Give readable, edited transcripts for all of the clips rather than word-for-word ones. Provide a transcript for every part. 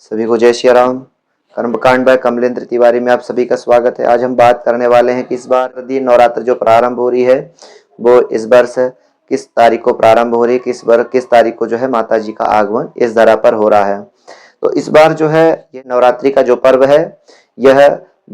सभी को जय श्री राम। कर्मकांड बाय कमलेंद्र तिवारी में आप सभी का स्वागत है। आज हम बात करने वाले हैं कि इस बार नवरात्र जो प्रारंभ हो रही है वो इस वर्ष किस तारीख को प्रारंभ हो रही है, किस तारीख को जो है माता जी का आगमन इस धरा पर हो रहा है। तो इस बार जो है ये नवरात्रि का जो पर्व है यह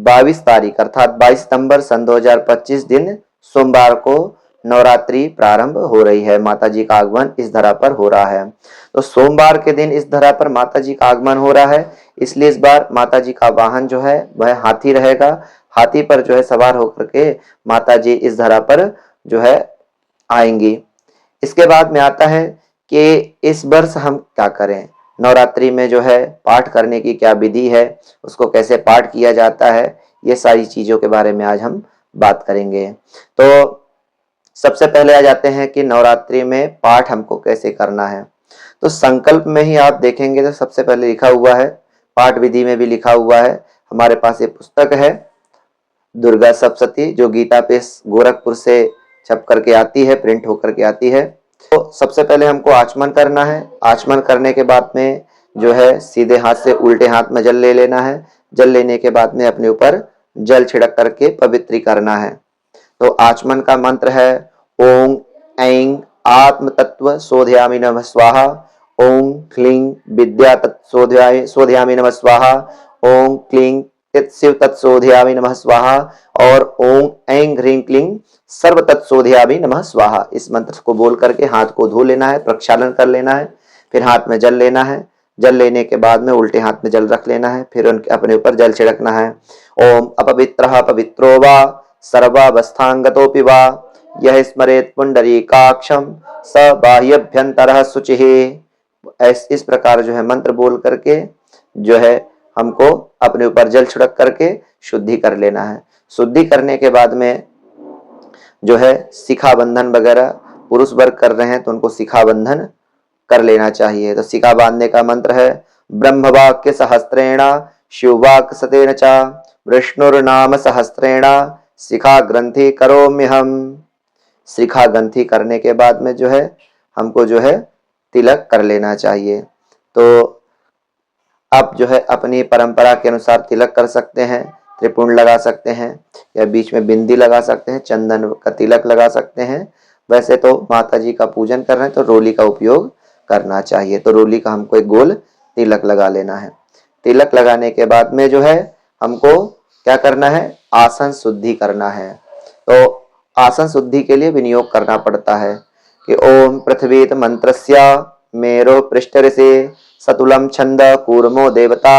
22 तारीख अर्थात 22 सितंबर सन 2025 दिन सोमवार को नवरात्रि प्रारंभ हो रही है। माता जी का आगमन इस धरा पर हो रहा है। तो सोमवार के दिन इस धरा पर माता जी का आगमन हो रहा है, इसलिए इस बार माता जी का वाहन जो है वह हाथी रहेगा। हाथी पर जो है सवार होकर के माता जी इस धरा पर जो है आएंगी। इसके बाद में आता है कि इस वर्ष हम क्या करें, नवरात्रि में जो है पाठ करने की क्या विधि है, उसको कैसे पाठ किया जाता है, ये सारी चीजों के बारे में आज हम बात करेंगे। तो सबसे पहले आ जाते हैं कि नवरात्रि में पाठ हमको कैसे करना है। तो संकल्प में ही आप देखेंगे तो सबसे पहले लिखा हुआ है, पाठ विधि में भी लिखा हुआ है। हमारे पास ये पुस्तक है दुर्गा सप्तशती जो गीता पे गोरखपुर से छप करके आती है, प्रिंट होकर के आती है। तो सबसे पहले हमको आचमन करना है। आचमन करने के बाद में जो है सीधे हाथ से उल्टे हाथ में जल ले लेना है। जल लेने के बाद में अपने ऊपर जल छिड़क करके पवित्री करना है। तो आचमन का मंत्र है ओम ऐं आत्म तत्व सोध्यामि नमः स्वाहा, ओम क्लीं विद्या सोध्यामि नमः स्वाहा, ओम क्लीं शिव तत्सोध्यामि नमः स्वाहा और ओम ऐं ह्रीं क्लीं सर्व तत्सोध्यामि नमः स्वाहा। इस मंत्र को बोल करके हाथ को धो लेना है, प्रक्षालन कर लेना है। फिर हाथ में जल लेना है। जल लेने के बाद में उल्टे हाथ में जल रख लेना है। फिर उनके अपने ऊपर जल छिड़कना है। ओम अपवित्रः पवित्रो वा सर्वावस्थांगतोऽपि वा यह स्मरेत् पुंडरीकाक्षं स बाह्यभ्यंतरः शुचिः। इस प्रकार जो है मंत्र बोल करके जो है हमको अपने ऊपर जल छिड़क करके शुद्धि कर लेना है। शुद्धि करने के बाद में जो है शिखा बंधन वगैरह पुरुष वर्ग कर रहे हैं तो उनको शिखा बंधन कर लेना चाहिए। तो शिखा बांधने का मंत्र है ब्रह्म वाक्य सहस्त्रेण शिववाक्य सतेन च विष्णुर्नाम सहस्त्रेण शिखा ग्रंथि करोम्यहम। शिखा ग्रंथि करने के बाद में जो है हमको जो है तिलक कर लेना चाहिए। तो आप जो है अपनी परंपरा के अनुसार तिलक कर सकते हैं, त्रिपुंड लगा सकते हैं या बीच में बिंदी लगा सकते हैं, चंदन का तिलक लगा सकते हैं। वैसे तो माता जी का पूजन कर रहे हैं तो रोली का उपयोग करना चाहिए। तो रोली का हमको एक गोल तिलक लगा लेना है। तिलक लगाने के बाद में जो है हमको क्या करना है, आसन शुद्धि करना है। तो आसन शुद्धि के लिए विनियोग करना पड़ता है कि ओम पृथ्वीत मंत्रस्य मेरो पृष्ठ ऋषि सतुलम छंद कूर्मो देवता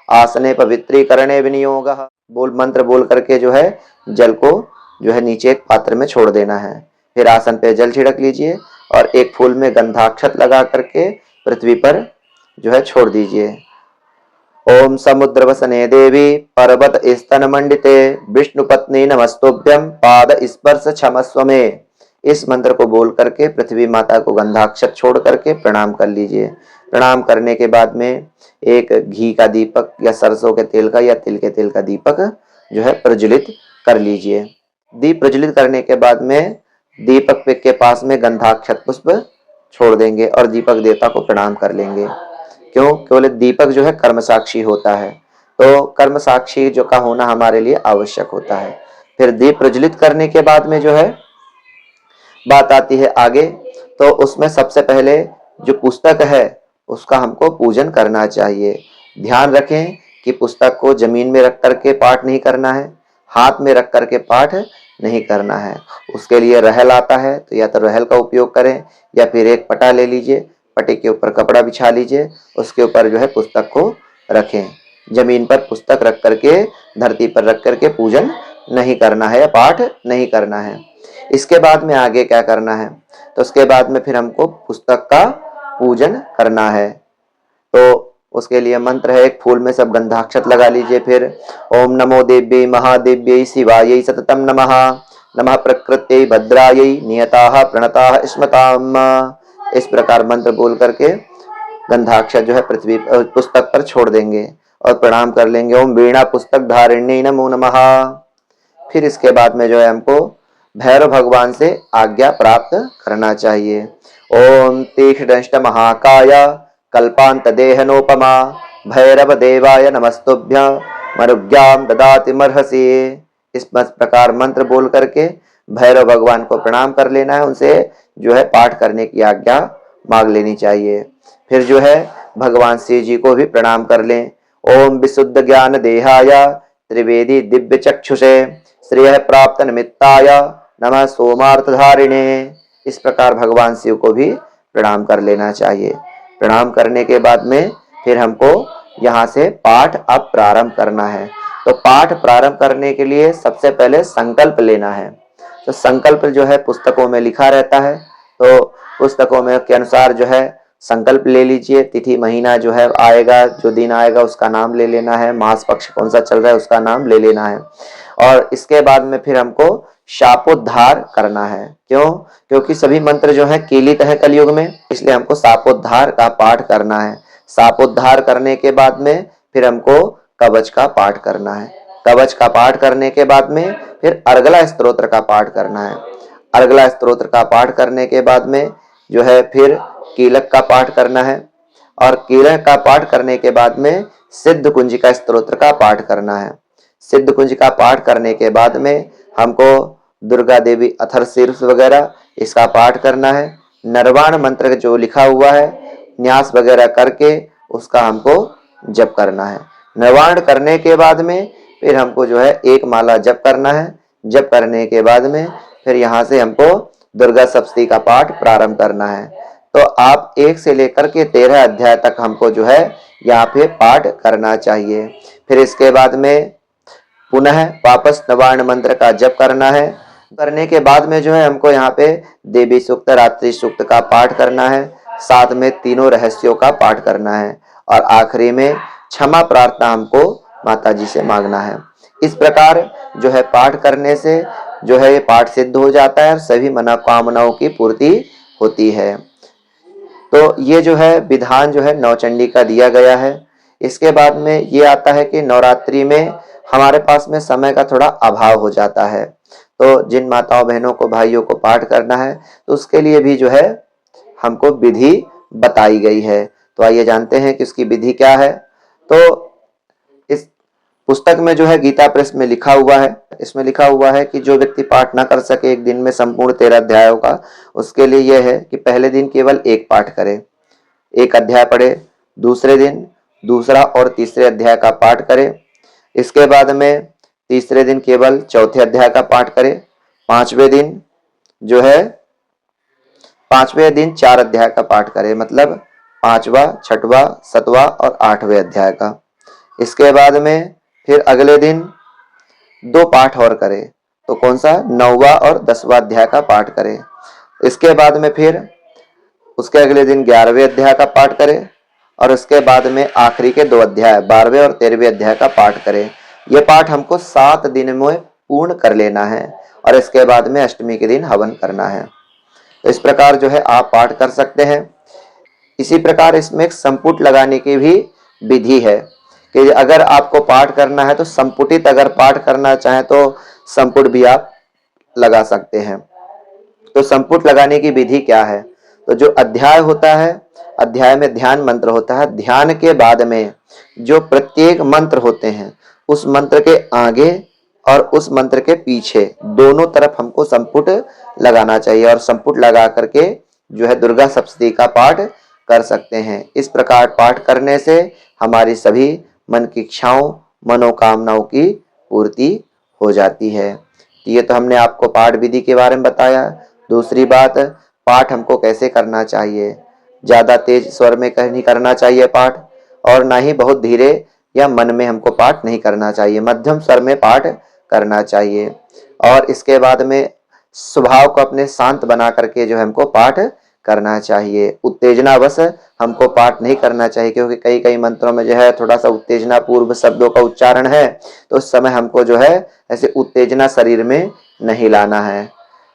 आसने पवित्रीकरणे विनियोगः। बोल मंत्र बोल करके जो है जल को जो है नीचे एक पात्र में छोड़ देना है। फिर आसन पे जल छिड़क लीजिए और एक फूल में गंधाक्षत लगा करके पृथ्वी पर जो है छोड़ दीजिए। ओम समुद्र वसने देवी पर्वत स्तन मंडिते विष्णु पत्नी नमस्तुभ्यम पाद स्पर्श क्षमस्व में। इस मंत्र को बोल करके पृथ्वी माता को गंधाक्षत छोड़ करके प्रणाम कर लीजिए। प्रणाम करने के बाद में एक घी का दीपक या सरसों के तेल का या तिल के तेल का दीपक जो है प्रज्वलित कर लीजिए। दीप प्रज्वलित करने के बाद में दीपक के पास में गंधाक्षत पुष्प छोड़ देंगे और दीपक देवता को प्रणाम कर लेंगे। क्यों? केवल दीपक जो है कर्म साक्षी होता है, तो कर्म साक्षी जो का होना हमारे लिए आवश्यक होता है। फिर दीप प्रज्वलित करने के बाद में जो है बात आती है आगे। तो उसमें सबसे पहले जो पुस्तक है उसका हमको पूजन करना चाहिए। ध्यान रखें कि पुस्तक को जमीन में रख करके पाठ नहीं करना है, हाथ में रख करके पाठ नहीं करना है। उसके लिए रहल आता है तो या तो रहल का उपयोग करें या फिर एक पटा ले लीजिए, पटे के ऊपर कपड़ा बिछा लीजिए, उसके ऊपर जो है पुस्तक को रखें। जमीन पर पुस्तक रख करके धरती पर रख करके पूजन नहीं करना है या पाठ नहीं करना है। इसके बाद में आगे क्या करना है, तो उसके बाद में फिर हमको पुस्तक का पूजन करना है। तो उसके लिए मंत्र है, एक फूल में सब गंधाक्षत लगा लीजिए। फिर ओम नमो देव्यै महादेव्यै शिवायै सततम नमः, नमः प्रकृत्यै भद्रायै नियताः प्रणताः स्मताम। इस प्रकार मंत्र बोल करके गंधाक्षर जो है पृथ्वी पुस्तक पर छोड़ देंगे और प्रणाम कर लेंगे। ओम वीणा पुस्तक धारिण्यै नमो नमः। फिर इसके बाद में जो है हमको भैरव भगवान से आज्ञा प्राप्त करना चाहिए। ओम तीक्ष्णदंष्ट महाकाय कल्पांत देहनोपमा भैरव देवाय नमस्तुभ्यं मरुज्ञां ददाति मर्हसि। इस प्रकार मंत्र बोल करके भैरव भगवान को प्रणाम कर लेना है, उनसे जो है पाठ करने की आज्ञा मांग लेनी चाहिए। फिर जो है भगवान शिव जी को भी प्रणाम कर लें। ओम विशुद्ध ज्ञान देहाय त्रिवेदी दिव्य चक्षुषे श्रेय प्राप्त निमित्ताय नमः सोमार्थधारिणे। इस प्रकार भगवान शिव को भी प्रणाम कर लेना चाहिए। प्रणाम करने के बाद में फिर हमको यहाँ से पाठ अब प्रारंभ करना है। तो पाठ प्रारंभ करने के लिए सबसे पहले संकल्प लेना है। तो संकल्प जो है पुस्तकों में लिखा रहता है, तो पुस्तकों में के अनुसार जो है संकल्प ले लीजिए। तिथि महीना जो है आएगा, जो दिन आएगा उसका नाम ले लेना है, मास पक्ष कौन सा चल रहा है उसका नाम ले लेना है। और इसके बाद में फिर हमको शापोद्धार करना है। क्यों? क्योंकि सभी मंत्र जो है कीलित है कलयुग में, इसलिए हमको शापोद्धार का पाठ करना है। शापोद्धार करने के बाद में फिर हमको कवच का पाठ करना है। कवच का पाठ करने के बाद में फिर अर्गला स्तोत्र का पाठ करना है। अर्गला स्तोत्र का पाठ करने के बाद में जो है फिर कीलक का पाठ करना है। और कीलक का पाठ करने के बाद में सिद्ध कुंजिका स्तोत्र का पाठ करना है। सिद्ध कुंजिका पाठ करने के बाद में हमको दुर्गा देवी अथर शीर्ष वगैरह इसका पाठ करना है। नरवाण मंत्र जो लिखा हुआ है न्यास वगैरह करके उसका हमको जप करना है। नरवाण करने के बाद में फिर हमको जो है एक माला जप करना है। जप करने के बाद में फिर यहाँ से हमको दुर्गा सप्तशती का पाठ प्रारंभ करना है। तो आप 1 से लेकर के 13 अध्याय तक हमको जो है यहाँ पे पाठ करना चाहिए। फिर इसके बाद में पुनः वापस नवार्ण मंत्र का जप करना है। करने के बाद में जो है हमको यहाँ पे देवी सूक्त रात्रि सूक्त का पाठ करना है। साथ में तीनों रहस्यों का पाठ करना है और आखिरी में क्षमा प्रार्थना हमको माता जी से मांगना है। इस प्रकार जो है पाठ करने से जो है ये पाठ सिद्ध हो जाता है और सभी मनोकामनाओं की पूर्ति होती है। तो ये जो है विधान जो है नवचंडी का दिया गया है। इसके बाद में ये आता है कि नवरात्रि में हमारे पास में समय का थोड़ा अभाव हो जाता है। तो जिन माताओं बहनों को भाइयों को पाठ करना है तो उसके लिए भी जो है हमको विधि बताई गई है। तो आइए जानते हैं कि उसकी विधि क्या है। तो इस पुस्तक में जो है गीता प्रेस में लिखा हुआ है, इसमें लिखा हुआ है कि जो व्यक्ति पाठ ना कर सके एक दिन में संपूर्ण 13 अध्यायों का, उसके लिए यह है कि पहले दिन केवल एक पाठ करे, एक अध्याय पढ़े। दूसरे दिन दूसरा और तीसरे अध्याय का पाठ करे। इसके बाद में तीसरे दिन केवल चौथे अध्याय का पाठ करे। पांचवें दिन जो है 4 अध्याय का पाठ करे, मतलब 5वां, 6वां, 7वां और 8वें अध्याय का। इसके बाद में फिर अगले दिन 2 पाठ और करे, तो कौन सा 9वां और 10वां अध्याय का पाठ करे। इसके बाद में फिर उसके अगले दिन 11वें अध्याय का पाठ करे और उसके बाद में आखिरी के 2 अध्याय 12वें और 13वें अध्याय का पाठ करे। ये पाठ हमको 7 दिन में पूर्ण कर लेना है और इसके बाद में अष्टमी के दिन हवन करना है। तो इस प्रकार जो है आप पाठ कर सकते हैं। इसी प्रकार इसमें एक संपुट लगाने की भी विधि है कि अगर आपको पाठ करना है तो संपुटित अगर पाठ करना चाहें तो संपुट भी आप लगा सकते हैं। तो संपुट लगाने की विधि क्या है? तो जो अध्याय होता है, अध्याय में ध्यान मंत्र होता है। ध्यान के बाद में जो प्रत्येक मंत्र होते हैं उस मंत्र के आगे और उस मंत्र के पीछे दोनों तरफ हमको संपुट लगाना चाहिए और संपुट लगा करके जो है दुर्गा सप्तशती का पाठ कर सकते हैं। इस प्रकार पाठ करने से हमारी सभी मन की इच्छाओं मनोकामनाओं की पूर्ति हो जाती है। ये तो हमने आपको पाठ विधि के बारे में बताया। दूसरी बात, पाठ हमको कैसे करना चाहिए। ज्यादा तेज स्वर में नहीं करना चाहिए पाठ, और ना ही बहुत धीरे या मन में हमको पाठ नहीं करना चाहिए, मध्यम स्वर में पाठ करना चाहिए। और इसके बाद में स्वभाव को अपने शांत बना करके जो है हमको पाठ करना चाहिए। उत्तेजनावश हमको पाठ नहीं करना चाहिए, क्योंकि कई मंत्रों में जो है थोड़ा सा उत्तेजना पूर्व शब्दों का उच्चारण है, तो उस समय हमको जो है ऐसे उत्तेजना शरीर में नहीं लाना है।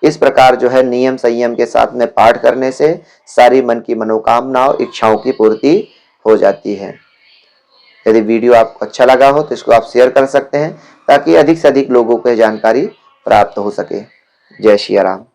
इस प्रकार जो है नियम संयम के साथ में पाठ करने से सारी मन की मनोकामनाओं इच्छाओं की पूर्ति हो जाती है। यदि वीडियो आपको अच्छा लगा हो तो इसको आप शेयर कर सकते हैं, ताकि अधिक से अधिक लोगों को जानकारी प्राप्त हो सके। जय श्री राम।